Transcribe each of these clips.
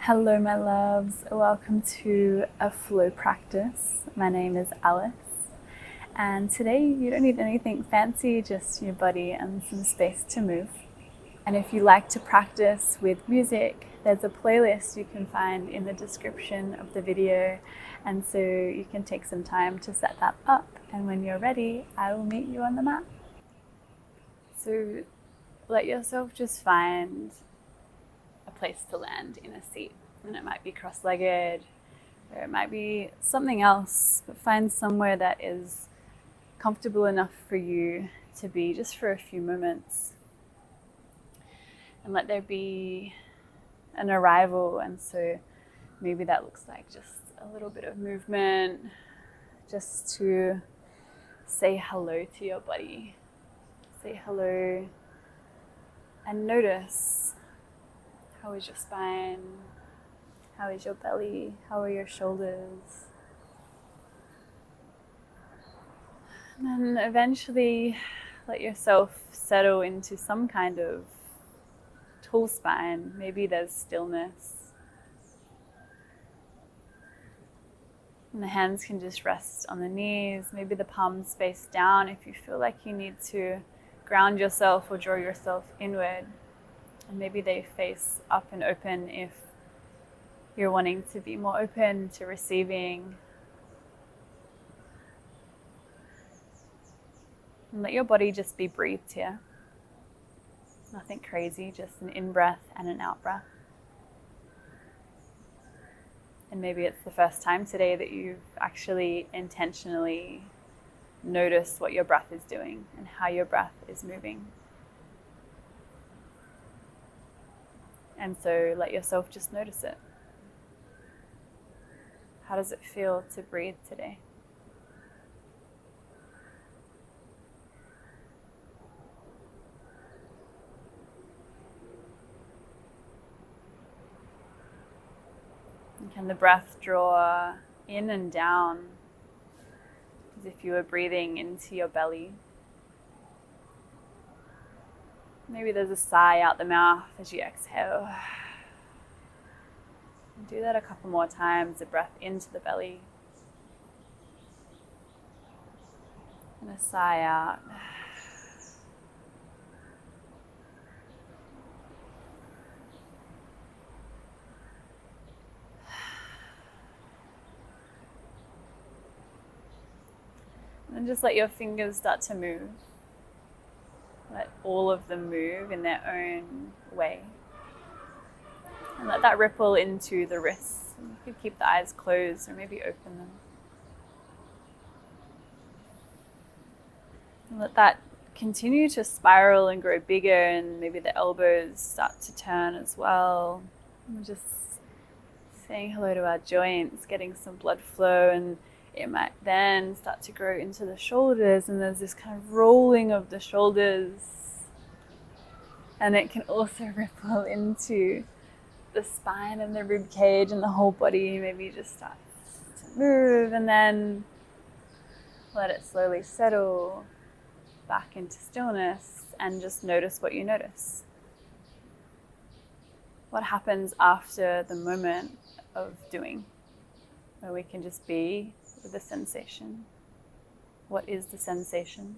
Hello, my loves. Welcome to a flow practice. My name is Alice, and today you don't need anything fancy, just your body and some space to move. And if you like to practice with music, there's a playlist you can find in the description of the video, and so you can take some time to set that up, and when you're ready, I will meet you on the mat. So let yourself just find a place to land in a seat, and it might be cross-legged or it might be something else, but find somewhere that is comfortable enough for you to be just for a few moments, and let there be an arrival. And so maybe that looks like just a little bit of movement, just to say hello to your body, say hello and notice. How is your spine? How is your belly? How are your shoulders? And then eventually let yourself settle into some kind of tall spine. Maybe there's stillness. And the hands can just rest on the knees. Maybe the palms face down if you feel like you need to ground yourself or draw yourself inward. And maybe they face up and open if you're wanting to be more open to receiving. And let your body just be breathed here. Nothing crazy, just an in-breath and an out-breath. And maybe it's the first time today that you've actually intentionally noticed what your breath is doing and how your breath is moving. And so let yourself just notice it. How does it feel to breathe today? And can the breath draw in and down as if you were breathing into your belly? Maybe there's a sigh out the mouth as you exhale. And do that a couple more times, a breath into the belly and a sigh out. And just let your fingers start to move. Let all of them move in their own way. And let that ripple into the wrists. And you could keep the eyes closed or maybe open them. And let that continue to spiral and grow bigger, and maybe the elbows start to turn as well. And just saying hello to our joints, getting some blood flow, and it might then start to grow into the shoulders, and there's this kind of rolling of the shoulders. And it can also ripple into the spine and the rib cage and the whole body. Maybe just starts to move, and then let it slowly settle back into stillness, and just notice what you notice. What happens after the moment of doing, where we can just be with the sensation? What is the sensation?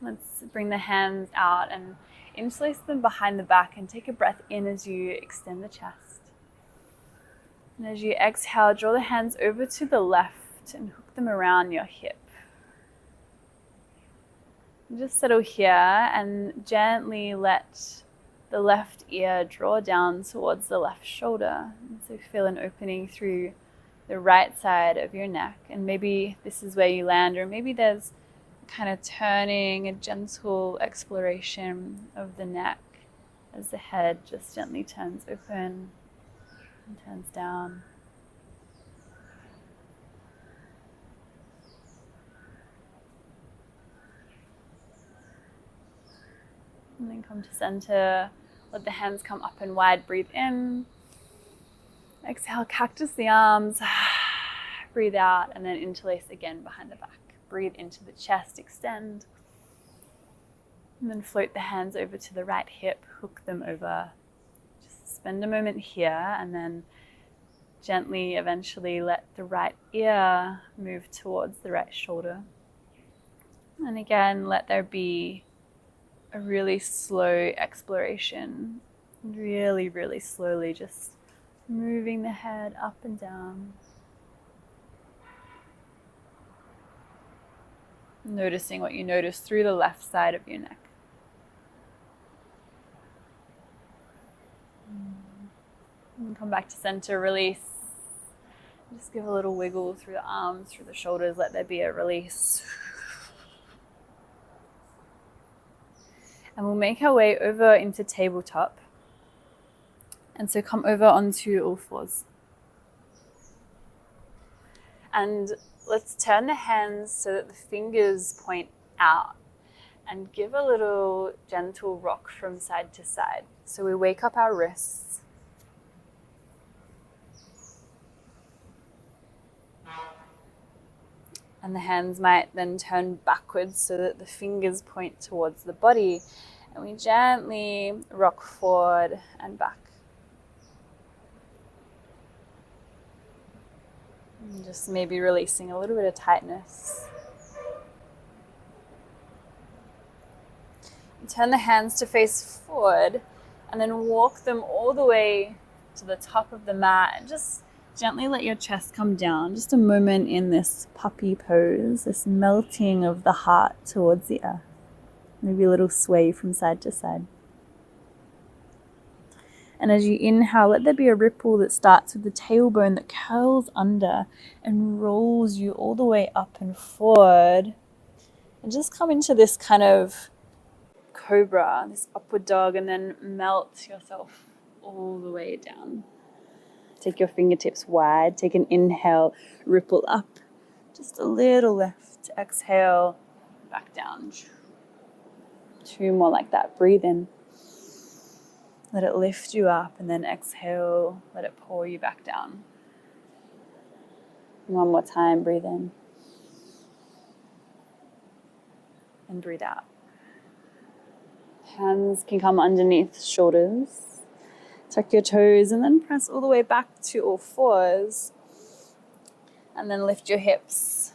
Let's bring the hands out and interlace them behind the back, and take a breath in as you extend the chest. And as you exhale, draw the hands over to the left and hook them around your hip. And just settle here and gently let the left ear draw down towards the left shoulder. And so feel an opening through the right side of your neck. And maybe this is where you land, or maybe there's kind of turning, a gentle exploration of the neck as the head just gently turns open and turns down. And then come to center. Let the hands come up and wide. Breathe in. Exhale, cactus the arms. Breathe out, and then interlace again behind the back. Breathe into the chest, extend. And then float the hands over to the right hip, hook them over. Just spend a moment here and then gently, eventually let the right ear move towards the right shoulder. And again, let there be a really slow exploration. Really, really slowly, just moving the head up and down. Noticing what you notice through the left side of your neck. And come back to center, release. Just give a little wiggle through the arms, through the shoulders, let there be a release. And we'll make our way over into tabletop. And so come over onto all fours. And let's turn the hands so that the fingers point out and give a little gentle rock from side to side. So we wake up our wrists. And the hands might then turn backwards so that the fingers point towards the body. And we gently rock forward and back. And just maybe releasing a little bit of tightness. And turn the hands to face forward and then walk them all the way to the top of the mat. And just gently let your chest come down. Just a moment in this puppy pose, this melting of the heart towards the earth. Maybe a little sway from side to side. And as you inhale, let there be a ripple that starts with the tailbone that curls under and rolls you all the way up and forward. And just come into this kind of cobra, this upward dog, and then melt yourself all the way down. Take your fingertips wide. Take an inhale, ripple up. Just a little lift. Exhale, back down. 2 more like that. Breathe in. Let it lift you up, and then exhale. Let it pull you back down. 1 more time. Breathe in. And breathe out. Hands can come underneath shoulders. Tuck your toes and then press all the way back to all fours. And then lift your hips,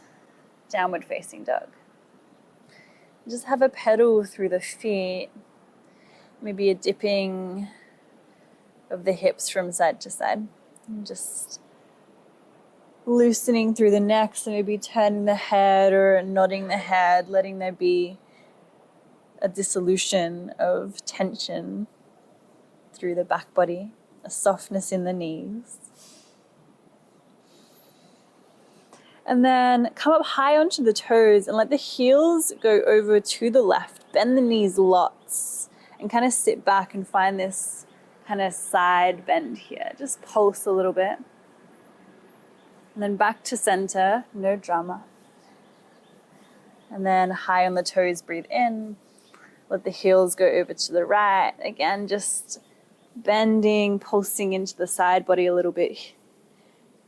downward facing dog. Just have a pedal through the feet. Maybe a dipping of the hips from side to side. And just loosening through the neck, so maybe turning the head or nodding the head, letting there be a dissolution of tension through the back body, a softness in the knees. And then come up high onto the toes and let the heels go over to the left. Bend the knees lots and kind of sit back and find this kind of side bend here. Just pulse a little bit. And then back to center, no drama. And then high on the toes, breathe in. Let the heels go over to the right. Again, just bending, pulsing into the side body a little bit.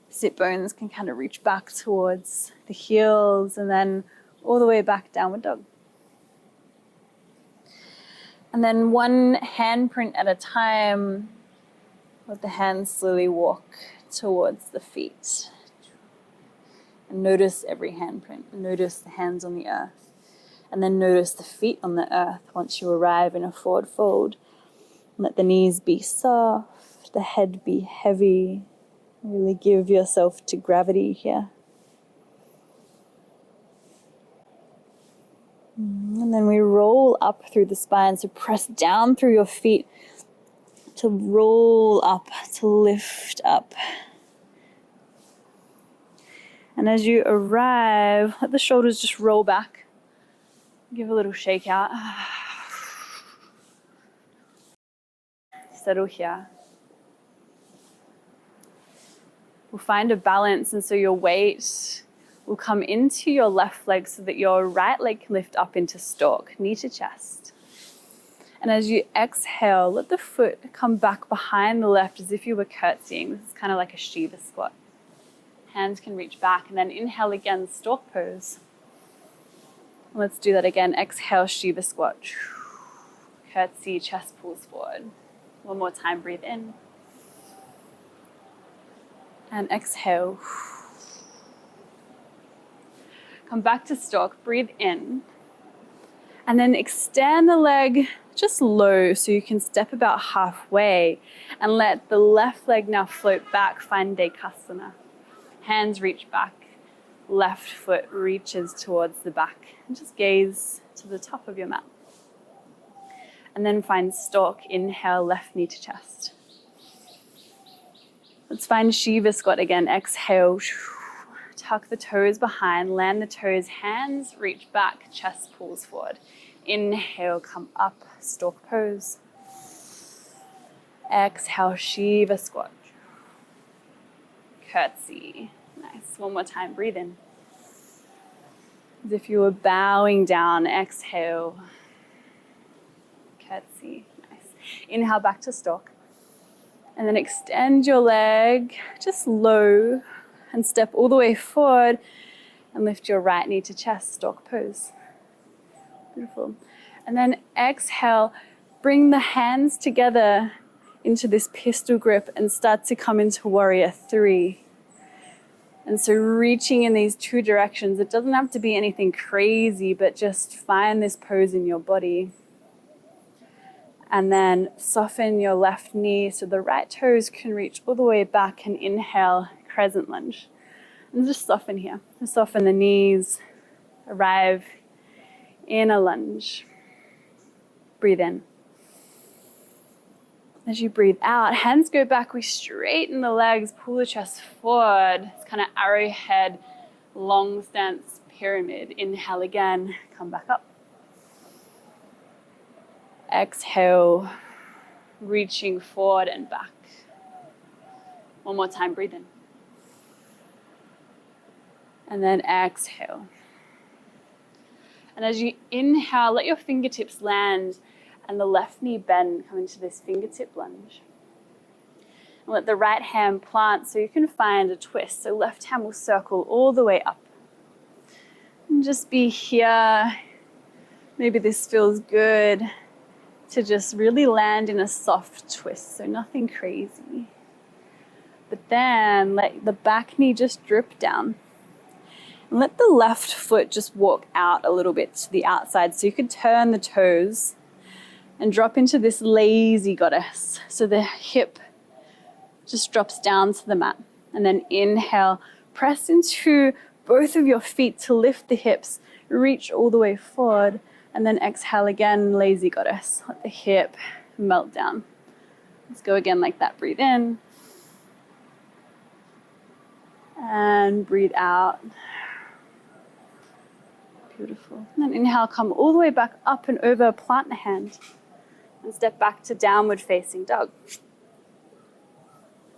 Sit bones can kind of reach back towards the heels and then all the way back, downward dog. And then one handprint at a time, let the hands slowly walk towards the feet. And notice every handprint. Notice the hands on the earth. And then notice the feet on the earth once you arrive in a forward fold. Let the knees be soft, the head be heavy. Really give yourself to gravity here. And then we roll up through the spine. So press down through your feet to roll up, to lift up. And as you arrive, let the shoulders just roll back. Give a little shake out. Settle here. We'll find a balance, and so your weight will come into your left leg so that your right leg can lift up into stork, knee to chest. And as you exhale, let the foot come back behind the left as if you were curtsying. This is kind of like a Shiva squat. Hands can reach back, and then inhale again, stork pose. Let's do that again. Exhale, Shiva squat. curtsy, chest pulls forward. One more time, breathe in. And exhale. Come back to Stork, breathe in. And then extend the leg just low so you can step about halfway and let the left leg now float back, find Dekasana. Hands reach back, left foot reaches towards the back. And just gaze to the top of your mat. And then find Stork, inhale, left knee to chest. Let's find Shiva Squat again, exhale. Tuck the toes behind, land the toes, hands reach back, chest pulls forward. Inhale, come up, Stork pose. Exhale, Shiva Squat. Curtsy. Nice. One more time, breathe in. As if you were bowing down, exhale. Curtsy. Nice. Inhale, back to Stork. And then extend your leg just low and step all the way forward and lift your right knee to chest, Stork pose. Beautiful. And then exhale, bring the hands together into this pistol grip and start to come into warrior three. And so reaching in these two directions, it doesn't have to be anything crazy, but just find this pose in your body. And then soften your left knee so the right toes can reach all the way back, and inhale, crescent lunge. And just soften here. Soften the knees, arrive in a lunge. Breathe in. As you breathe out, hands go back, we straighten the legs, pull the chest forward. It's kind of arrowhead, long stance pyramid. Inhale again, come back up. Exhale, reaching forward and back. One more time, breathe in. And then exhale. And as you inhale, let your fingertips land and the left knee bend, come into this fingertip lunge. And let the right hand plant so you can find a twist. So left hand will circle all the way up. And just be here. Maybe this feels good to just really land in a soft twist, so nothing crazy. But then let the back knee just drip down. And let the left foot just walk out a little bit to the outside. So you could turn the toes and drop into this lazy goddess. So the hip just drops down to the mat. And then inhale, press into both of your feet to lift the hips, reach all the way forward. And then exhale again, lazy goddess. Let the hip melt down. Let's go again like that. Breathe in. And breathe out. Beautiful. And then inhale, come all the way back up and over, plant the hand. And step back to downward facing dog.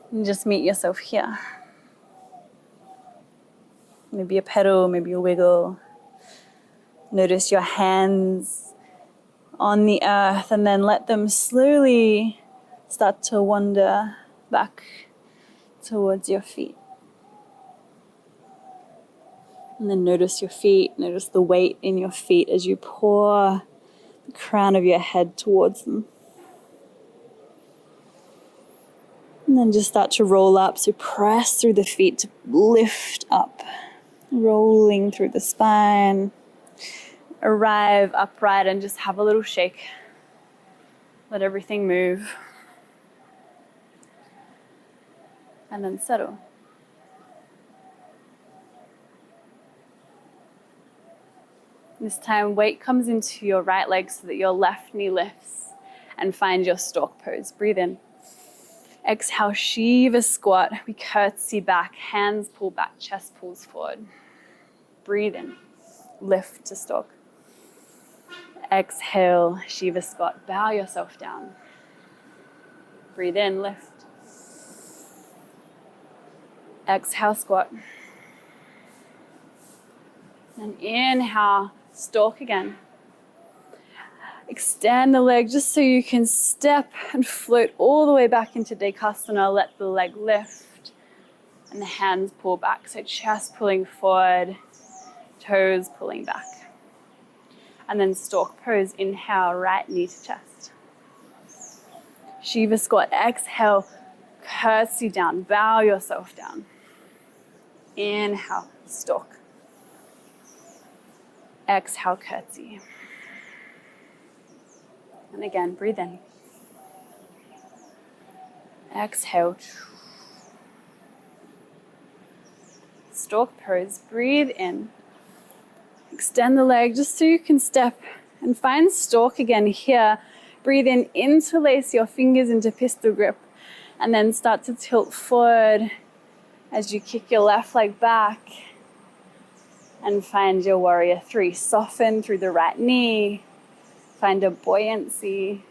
And just meet yourself here. Maybe a pedal, maybe a wiggle. Notice your hands on the earth and then let them slowly start to wander back towards your feet. And then notice your feet, notice the weight in your feet as you pour the crown of your head towards them. And then just start to roll up, so press through the feet to lift up, rolling through the spine. Arrive upright and just have a little shake. Let everything move. And then settle. This time, weight comes into your right leg so that your left knee lifts, and find your Stork pose. Breathe in. Exhale, Shiva Squat. We curtsy back, hands pull back, chest pulls forward. Breathe in. Lift to Stork. Exhale, Shiva Squat. Bow yourself down. Breathe in, lift. Exhale, squat. And inhale, Stork again. Extend the leg just so you can step and float all the way back into Dekasana. Let the leg lift and the hands pull back. So chest pulling forward, toes pulling back. And then stork pose, inhale, right knee to chest. Shiva squat, exhale, curtsy down, bow yourself down. Inhale, stork. Exhale, curtsy. And again, breathe in. Exhale. Stork pose, breathe in. Extend the leg just so you can step and find stork again here. Breathe in, interlace your fingers into pistol grip, and then start to tilt forward as you kick your left leg back and find your warrior three. Soften through the right knee, find a buoyancy,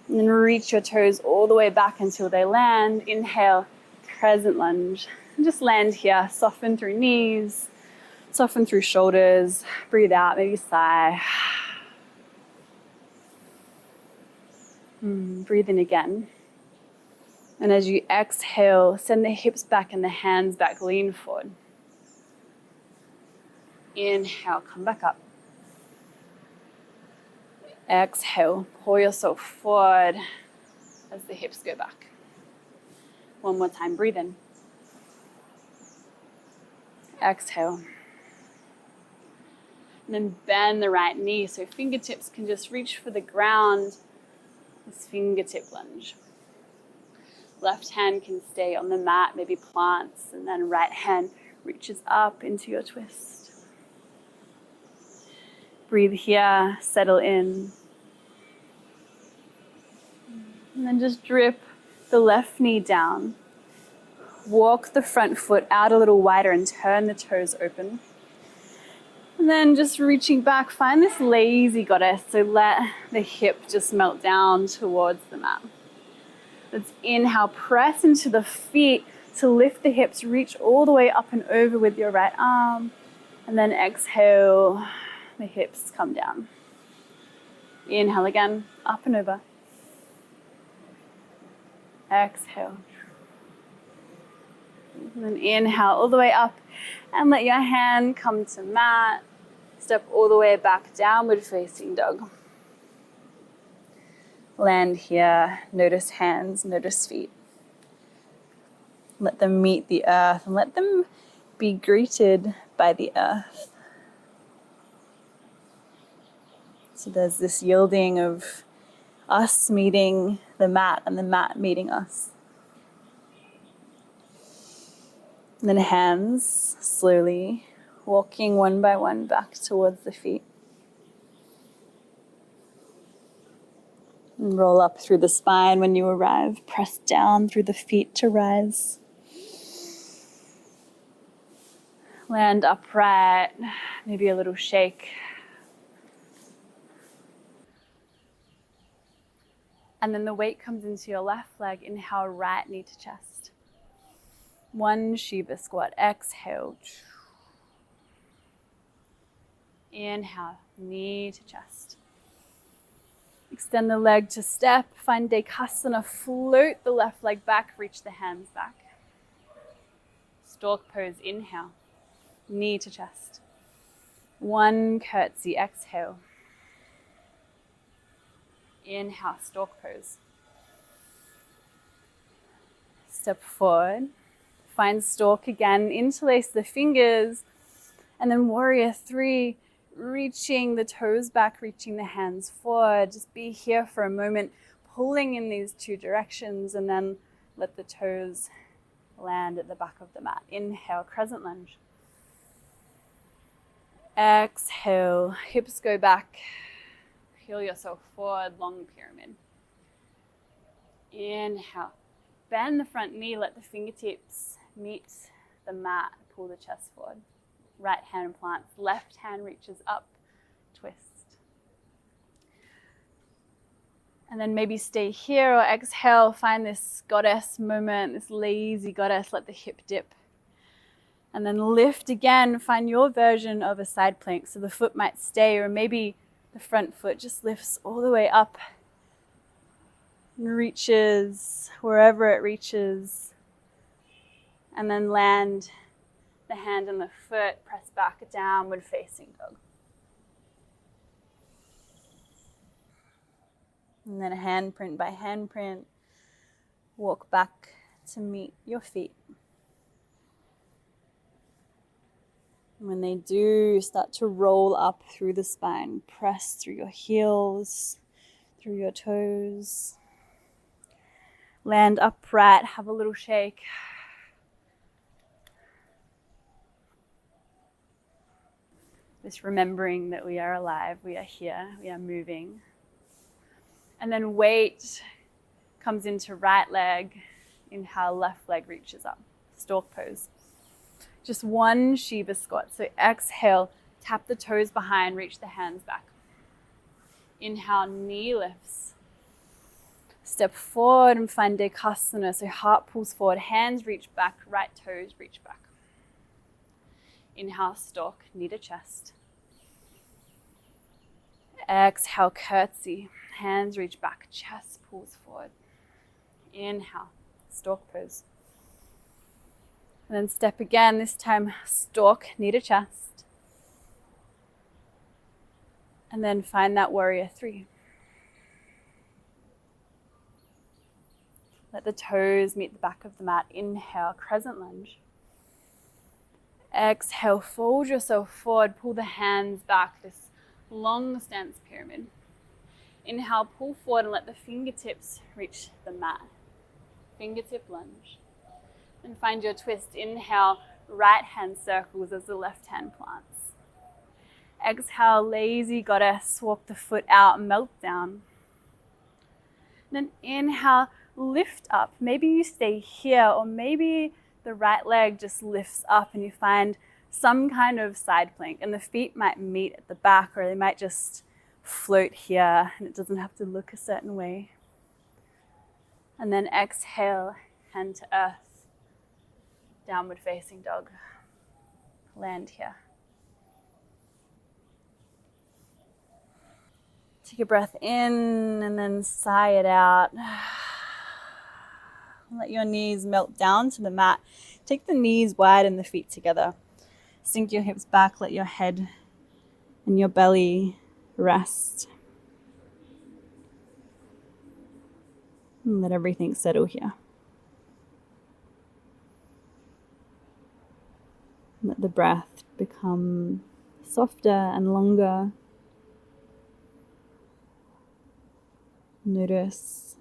and then reach your toes all the way back until they land. Inhale, crescent lunge. And just land here, soften through knees, soften through shoulders. Breathe out, maybe sigh. Breathe in again. And as you exhale, send the hips back and the hands back, lean forward. Inhale, come back up. Exhale, pull yourself forward as the hips go back. One more time, breathe in. Exhale. And then bend the right knee so fingertips can just reach for the ground. This fingertip lunge. Left hand can stay on the mat, maybe plants, and then right hand reaches up into your twist. Breathe here, settle in. And then just drip the left knee down. Walk the front foot out a little wider and turn the toes open. And then just reaching back, find this lazy goddess. So let the hip just melt down towards the mat. Let's inhale, press into the feet to lift the hips, reach all the way up and over with your right arm. And then exhale, the hips come down. Inhale again, up and over. Exhale. And then inhale all the way up and let your hand come to mat. Step all the way back, downward facing dog. Land here, notice hands, notice feet. Let them meet the earth and let them be greeted by the earth. So there's this yielding of us meeting the mat and the mat meeting us. And then hands slowly walking one by one back towards the feet. And roll up through the spine when you arrive. Press down through the feet to rise. Land upright, maybe a little shake. And then the weight comes into your left leg. Inhale, right knee to chest. One Shiva squat. Exhale. Inhale, knee to chest. Extend the leg to step. Find Dekasana. Float the left leg back. Reach the hands back. Stork pose. Inhale, knee to chest. One curtsy. Exhale. Inhale, stork pose. Step forward. Find stork again. Interlace the fingers. And then warrior three. Reaching the toes back, reaching the hands forward. Just be here for a moment, pulling in these two directions, and then let the toes land at the back of the mat. Inhale, crescent lunge. Exhale, hips go back. Heel yourself forward, long pyramid. Inhale, bend the front knee, let the fingertips meet the mat, pull the chest forward. Right hand plants, left hand reaches up, twist. And then maybe stay here or exhale, find this goddess moment, this lazy goddess, let the hip dip. And then lift again, find your version of a side plank. So the foot might stay, or maybe the front foot just lifts all the way up and reaches wherever it reaches. And then land the hand and the foot, press back, downward facing dog. And then handprint by handprint, walk back to meet your feet. When they do, start to roll up through the spine. Press through your heels, through your toes. Land upright, have a little shake. Just remembering that we are alive, we are here, we are moving. And then weight comes into right leg. Inhale, left leg reaches up. Stork pose. Just one Shiva squat. So exhale, tap the toes behind, reach the hands back. Inhale, knee lifts. Step forward and find Dekasana. So heart pulls forward, hands reach back, right toes reach back. Inhale, stork, knee to chest. Exhale, curtsy. Hands reach back, chest pulls forward. Inhale, stork pose. And then step again, this time stork, knee to chest. And then find that warrior 3. Let the toes meet the back of the mat. Inhale, crescent lunge. Exhale, fold yourself forward, pull the hands back, this long stance pyramid. Inhale, pull forward and let the fingertips reach the mat. Fingertip lunge. And find your twist. Inhale, right hand circles as the left hand plants. Exhale, lazy goddess, walk the foot out, melt down. Then inhale, lift up. Maybe you stay here, or maybe the right leg just lifts up and you find some kind of side plank, and the feet might meet at the back, or they might just float here and it doesn't have to look a certain way. And then exhale, hand to earth, downward facing dog. Land here. Take a breath in and then sigh it out. Let your knees melt down to the mat. Take the knees wide and the feet together. Sink your hips back, let your head and your belly rest. And let everything settle here. Let the breath become softer and longer. Notice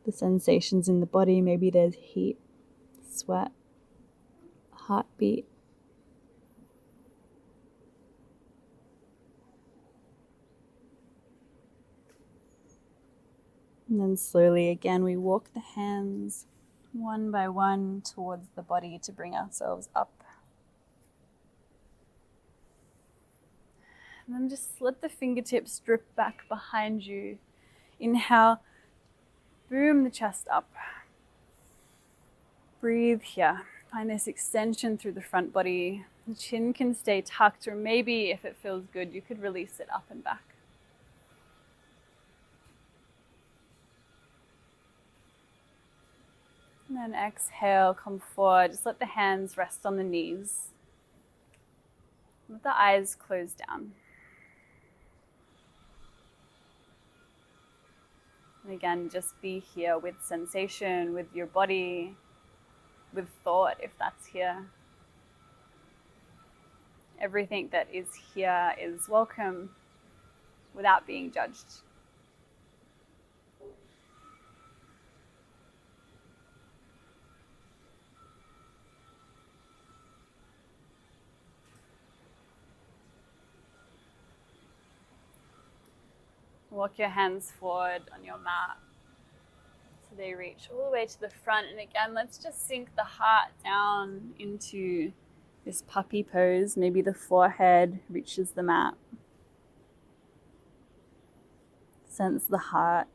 the sensations in the body. Maybe there's heat, sweat, heartbeat. And then slowly again, we walk the hands one by one towards the body to bring ourselves up. And then just let the fingertips drip back behind you. Inhale, boom the chest up. Breathe here. Find this extension through the front body. The chin can stay tucked, or maybe if it feels good, you could release it up and back. And then exhale, come forward. Just let the hands rest on the knees. Let the eyes close down. And again, just be here with sensation, with your body, with thought, if that's here. Everything that is here is welcome without being judged. Walk your hands forward on your mat so they reach all the way to the front. And again, let's just sink the heart down into this puppy pose. Maybe the forehead reaches the mat. Sense the heart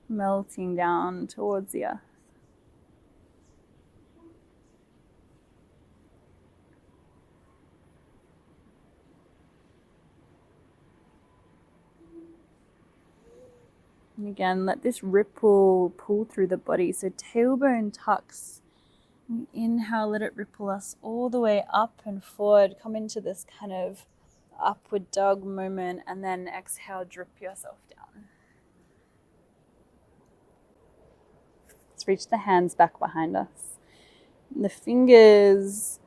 melting down towards the earth. And again, let this ripple pull through the body. So tailbone tucks. And inhale, let it ripple us all the way up and forward. Come into this kind of upward dog moment, and then exhale, drip yourself down. Let's reach the hands back behind us. The fingers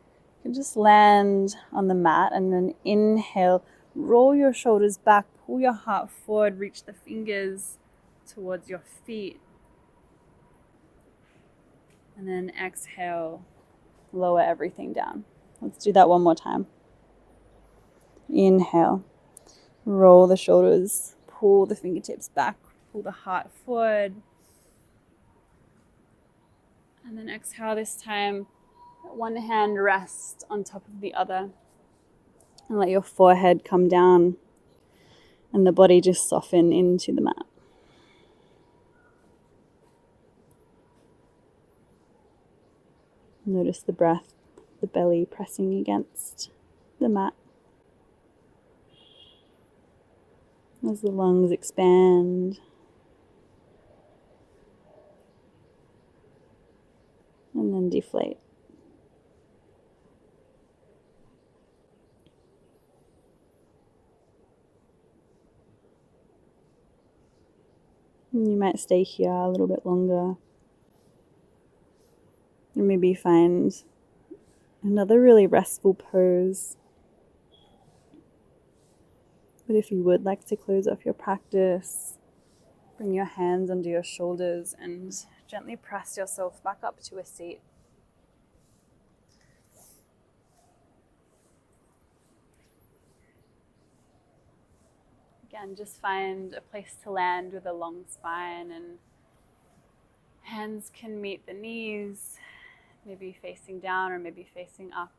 can just land on the mat, and then inhale, roll your shoulders back, pull your heart forward, reach the fingers towards your feet. And then exhale, lower everything down. Let's do that one more time. Inhale, roll the shoulders, pull the fingertips back, pull the heart forward. And then exhale this time, one hand rest on top of the other. And let your forehead come down and the body just soften into the mat. Notice the breath, the belly pressing against the mat. As the lungs expand. And then deflate. And you might stay here a little bit longer. And maybe find another really restful pose. But if you would like to close off your practice, bring your hands under your shoulders and gently press yourself back up to a seat. Again, just find a place to land with a long spine, and hands can meet the knees, maybe facing down or maybe facing up.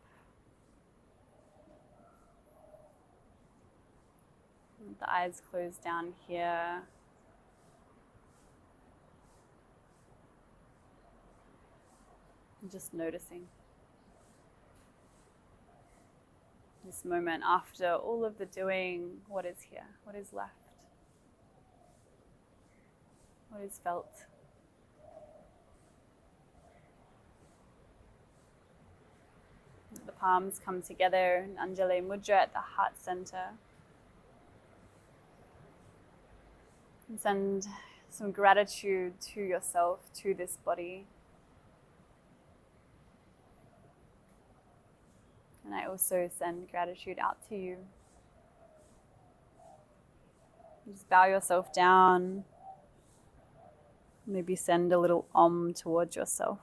And the eyes close down here. And just noticing this moment after all of the doing, what is here, what is left, what is felt. The palms come together in Anjali Mudra at the heart center. And send some gratitude to yourself, to this body. And I also send gratitude out to you. Just bow yourself down. Maybe send a little Om towards yourself.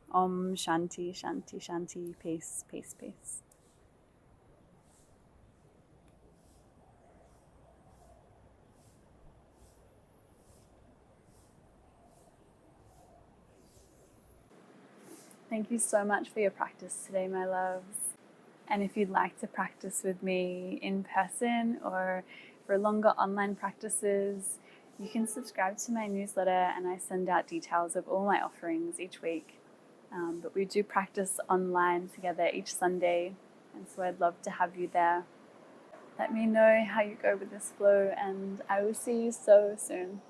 Om Shanti, Shanti, Shanti, peace, peace, peace. Thank you so much for your practice today, my loves. And if you'd like to practice with me in person or for longer online practices, you can subscribe to my newsletter, and I send out details of all my offerings each week. But we do practice online together each Sunday, and so I'd love to have you there. Let me know how you go with this flow, and I will see you so soon.